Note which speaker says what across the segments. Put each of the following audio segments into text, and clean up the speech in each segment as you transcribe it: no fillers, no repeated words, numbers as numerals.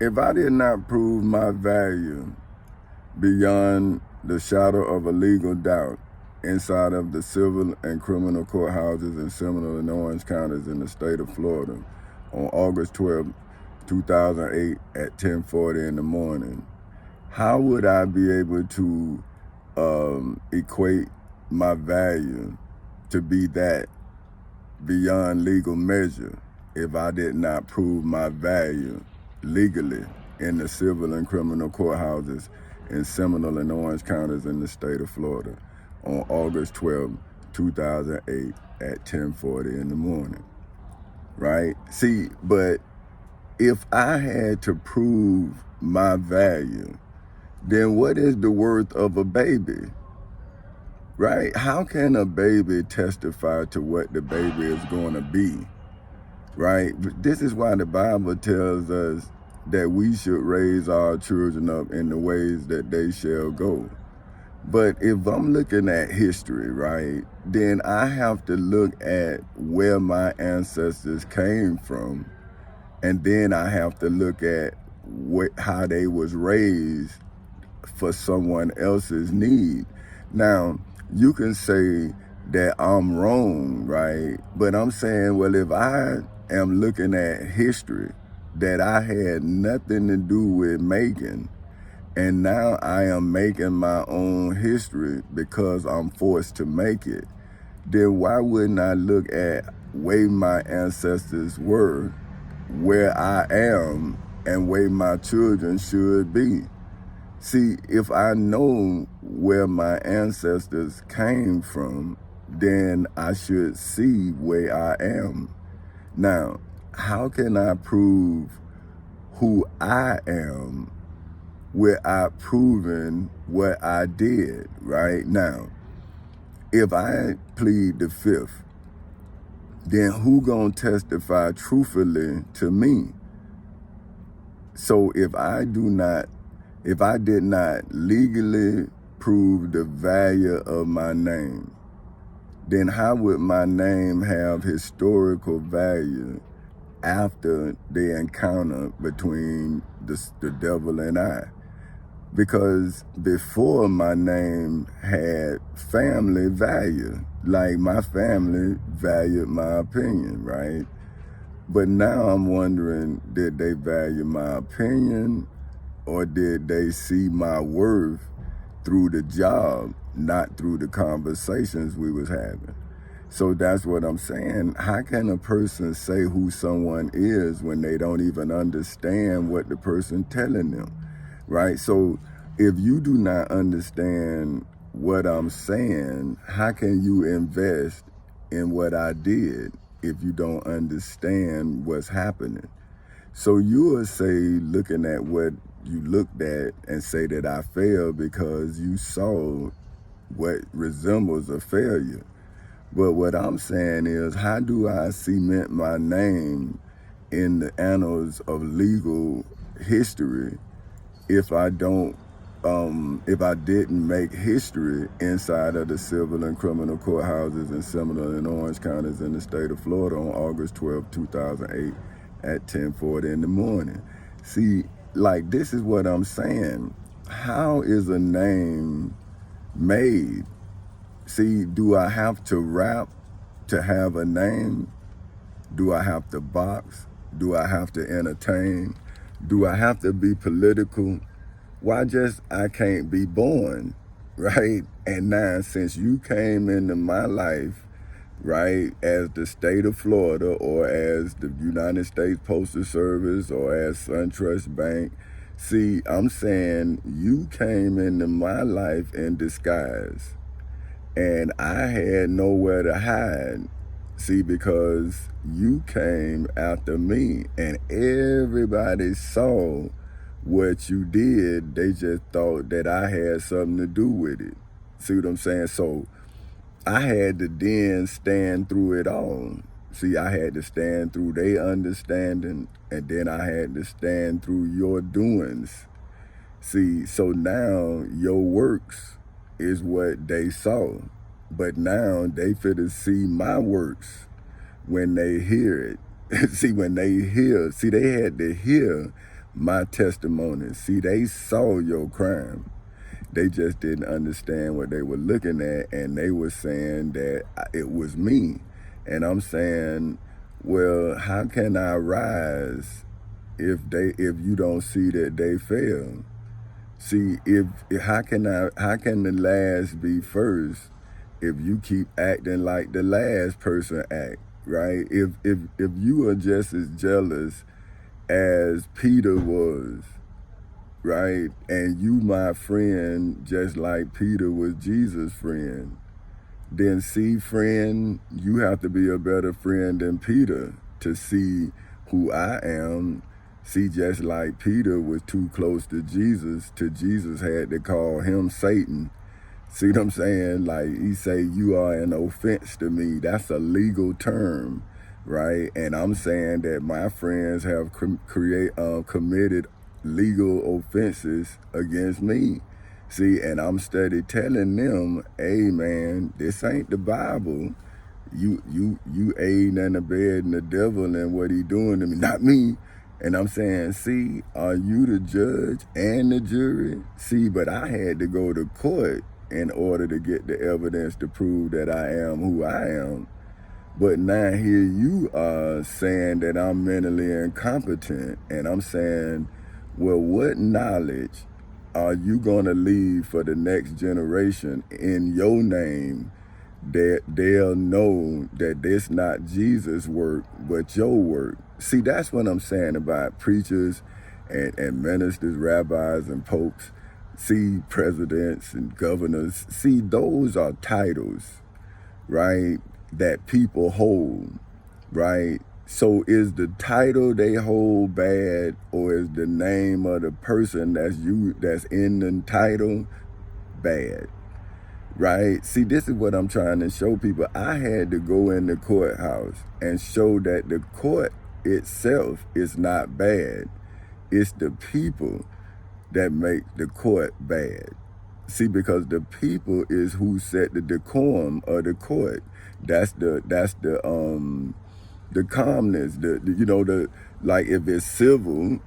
Speaker 1: If I did not prove my value beyond the shadow of a legal doubt inside of the civil and criminal courthouses in Seminole and Orange counties in the state of Florida on August 12, 2008 at 10:40 in the morning, how would I be able to equate my value to be that beyond legal measure if I did not prove my value legally in the civil and criminal courthouses in Seminole and Orange counties in the state of Florida on August 12, 2008 at 10:40 in the morning, right? See, but if I had to prove my value, then what is the worth of a baby, right? How can a baby testify to what the baby is going to be, right? This is why the Bible tells us that we should raise our children up in the ways that they shall go. But if I'm looking at history, right, then I have to look at where my ancestors came from, and then I have to look at how they was raised for someone else's need. Now, you can say that I'm wrong, right? But I'm saying, well, if I am looking at history that I had nothing to do with making, and now I am making my own history because I'm forced to make it, then why wouldn't I look at where my ancestors were, where I am, and where my children should be? See, if I know where my ancestors came from, then I should see where I am. Now, how can I prove who I am without proving what I did, right? Now, if I plead the fifth, then who gonna testify truthfully to me? So if I did not legally prove the value of my name, then how would my name have historical value after the encounter between the devil and I? Because before, my name had family value, like my family valued my opinion, right? But now I'm wondering, did they value my opinion, or did they see my worth through the job, not through the conversations we was having? So that's what I'm saying. How can a person say who someone is when they don't even understand what the person telling them, right? So if you do not understand what I'm saying, how can you invest in what I did if you don't understand what's happening? So you will say, looking at what you looked at, and say that I failed because you saw what resembles a failure. But what I'm saying is, how do I cement my name in the annals of legal history if I didn't make history inside of the civil and criminal courthouses in Seminole and Orange counties in the state of Florida on August 12, 2008 at 10:40 in the morning? See, like, this is what I'm saying. How is a name made? See, do I have to rap to have a name? Do I have to box? Do I have to entertain? Do I have to be political? Why just I can't be born, right? And now, since you came into my life, right, as the state of Florida, or as the United States Postal Service, or as SunTrust Bank, see, I'm saying you came into my life in disguise, and I had nowhere to hide. See, because you came after me, and everybody saw what you did. They just thought that I had something to do with it. See what I'm saying? So I had to then stand through it all. See, I had to stand through their understanding, and then I had to stand through your doings. See, so now your works is what they saw. But now they finna see my works when they hear it. See, when they hear, see, they had to hear my testimony. See, they saw your crime. They just didn't understand what they were looking at, and they were saying that it was me. And I'm saying, well, how can I rise if you don't see that they fail? See, if how can the last be first if you keep acting like the last person act, right? If you are just as jealous as Peter was, right? And you my friend just like Peter was Jesus' friend, then see, friend, you have to be a better friend than Peter to see who I am. See, just like Peter was too close to Jesus had to call him Satan. See what I'm saying? Like, he say, you are an offense to me. That's a legal term, right? And I'm saying that my friends have committed legal offenses against me. See, and I'm steady telling them, hey man, this ain't the Bible. You aiding and abetting the devil and what he doing to me, not me. And I'm saying, see, are you the judge and the jury? See, but I had to go to court in order to get the evidence to prove that I am who I am. But now here you are saying that I'm mentally incompetent, and I'm saying, well, what knowledge are you going to leave for the next generation in your name that they'll know that this not Jesus' work, but your work? See, that's what I'm saying about preachers and ministers, rabbis and popes. See, presidents and governors. See, those are titles, right, that people hold, right? So is the title they hold bad, or is the name of the person that's in the title bad, right? See, this is what I'm trying to show people. I had to go in the courthouse and show that the court itself is not bad. It's the people that make the court bad. See, because the people is who set the decorum of the court. That's the calmness, like if it's civil,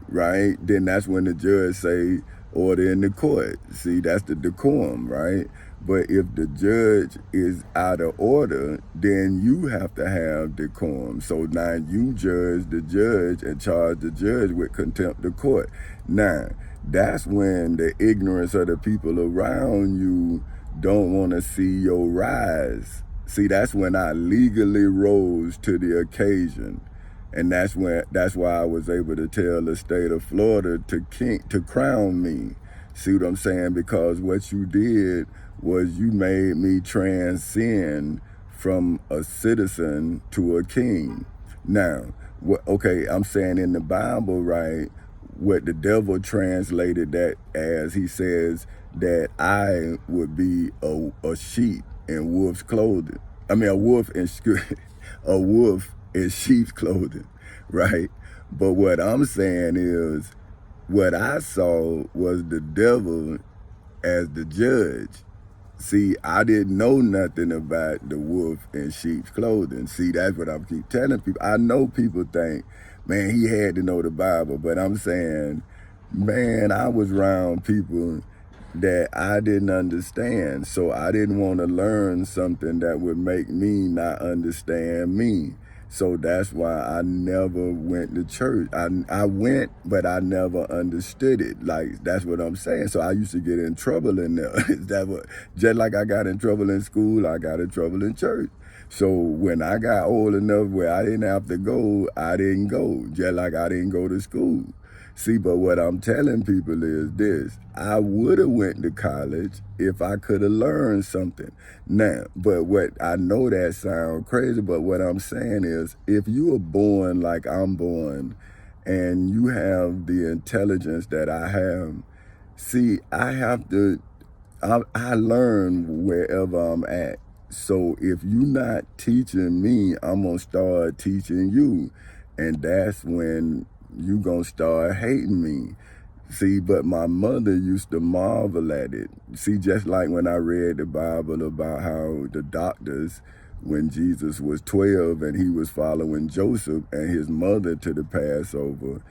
Speaker 1: right, then that's when the judge say order in the court. See, that's the decorum, right? But if the judge is out of order, then you have to have decorum. So now you judge the judge and charge the judge with contempt of court. Now, that's when the ignorance of the people around you don't want to see your rise. See, that's when I legally rose to the occasion. And that's why I was able to tell the state of Florida to crown me. See what I'm saying? Because what you did was you made me transcend from a citizen to a king. Now, I'm saying in the Bible, right, what the devil translated that as, he says that I would be a sheep in wolf's clothing. I mean, a wolf in sheep's clothing, right? But what I'm saying is, what I saw was the devil as the judge. See, I didn't know nothing about the wolf in sheep's clothing. See, that's what I keep telling people. I know people think, man, he had to know the Bible, but I'm saying, man, I was around people that I didn't understand. So I didn't want to learn something that would make me not understand me. So that's why I never went to church. I went, but I never understood it. Like, that's what I'm saying. So I used to get in trouble in there. Just like I got in trouble in school, I got in trouble in church. So when I got old enough where I didn't have to go, I didn't go. Just like I didn't go to school. See, but what I'm telling people is this: I would have went to college if I could have learned something. Now, but what I know that sounds crazy, but what I'm saying is, if you are born like I'm born, and you have the intelligence that I have, see, I learn wherever I'm at. So if you're not teaching me, I'm gonna start teaching you, and that's when you gonna start hating me. See, but my mother used to marvel at it. See, just like when I read the Bible about how the doctors, when Jesus was 12 and he was following Joseph and his mother to the Passover,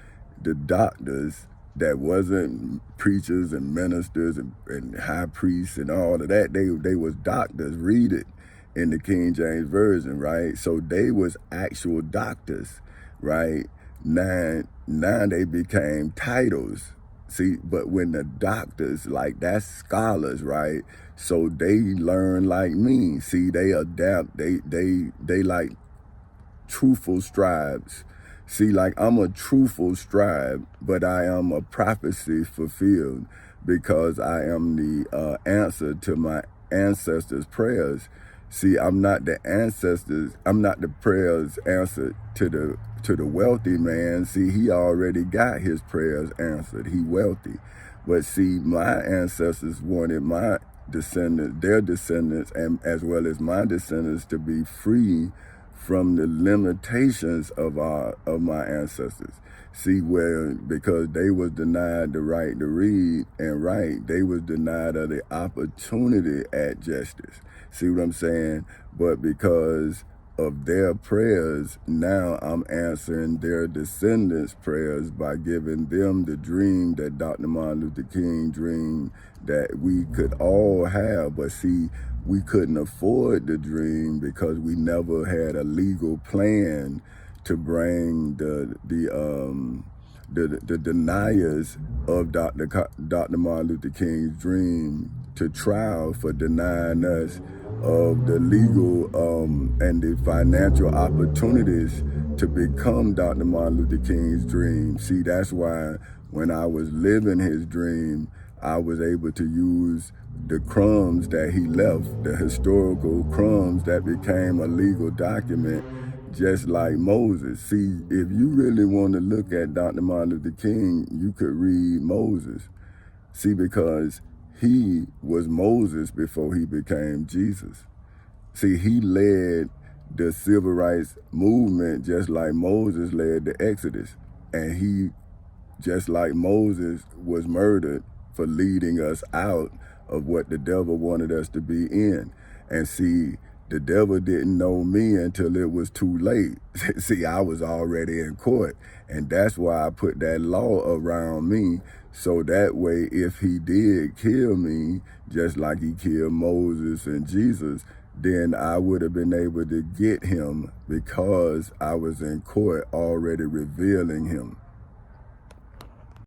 Speaker 1: the doctors that wasn't preachers and ministers and high priests and all of that. They was doctors. Read it in the King James Version, right? So they was actual doctors, right? Now they became titles. See, but when the doctors, like, that's scholars, right? So they learn like me. See, they adapt. They like truthful scribes. See, like, I'm a truthful scribe, but I am a prophecy fulfilled, because I am the answer to my ancestors' prayers. See, I'm not the prayers answered to the wealthy man. See, he already got his prayers answered. He wealthy. But see, my ancestors wanted my descendants, their descendants, and as well as my descendants, to be free from the limitations of my ancestors. See, because they was denied the right to read and write, they was denied of the opportunity at justice. See what I'm saying? But because of their prayers, now I'm answering their descendants' prayers by giving them the dream that Dr. Martin Luther King dreamed that we could all have. But see, we couldn't afford the dream because we never had a legal plan to bring the deniers of Dr. Martin Luther King's dream to trial for denying us of the legal and the financial opportunities to become Dr. Martin Luther King's dream. See, that's why when I was living his dream, I was able to use the crumbs that he left, the historical crumbs that became a legal document, just like Moses. See, if you really want to look at Dr. Martin Luther King, you could read Moses. See, because he was Moses before he became Jesus. See, he led the civil rights movement just like Moses led the Exodus. And he, just like Moses, was murdered for leading us out of what the devil wanted us to be in. And see, the devil didn't know me until it was too late. See, I was already in court. And that's why I put that law around me. So that way, if he did kill me, just like he killed Moses and Jesus, then I would have been able to get him because I was in court already revealing him.